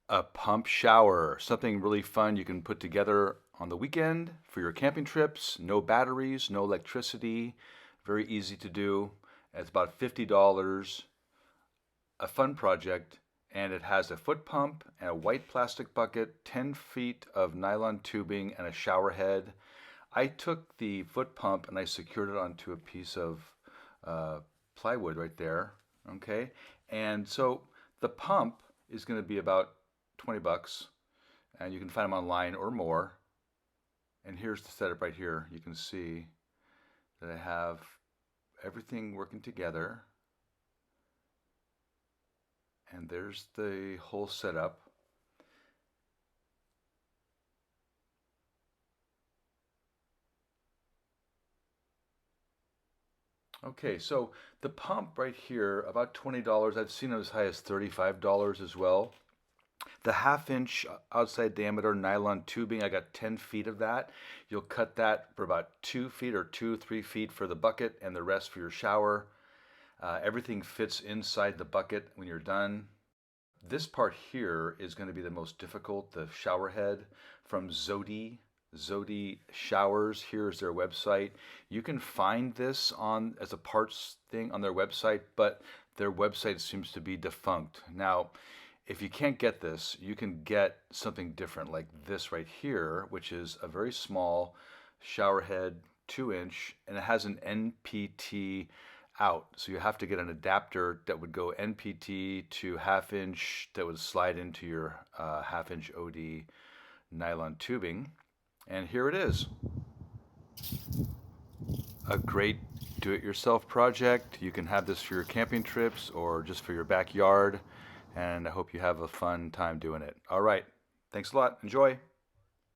A pump shower, something really fun you can put together on the weekend for your camping trips. No batteries, no electricity, very easy to do. It's about $50, a fun project, and it has a foot pump and a white plastic bucket, 10 feet of nylon tubing, and a shower head. I took the foot pump and I secured it onto a piece of uh, plywood right there. Okay, and so the pump is going to be about 20 bucks, and you can find them online or more. And here's the setup right here. You can see that I have everything working together, and there's the whole setup. Okay, so the pump right here, about $20. I've seen it as high as $35 as well. The half-inch outside diameter nylon tubing, I got 10 feet of that. You'll cut that for about 2 feet or 3 feet for the bucket and the rest for your shower. Everything fits inside the bucket when you're done. This part here is going to be the most difficult, the shower head from Zodi Showers. Here's their website. You can find this on as a parts thing on their website, but their website seems to be defunct. Now, if you can't get this, you can get something different like this right here, which is a very small shower head, 2 inch, and it has an NPT out. So you have to get an adapter that would go NPT to half-inch that would slide into your half-inch OD nylon tubing. And here it is. A great do-it-yourself project. You can have this for your camping trips or just for your backyard. And I hope you have a fun time doing it. All right. Thanks a lot. Enjoy.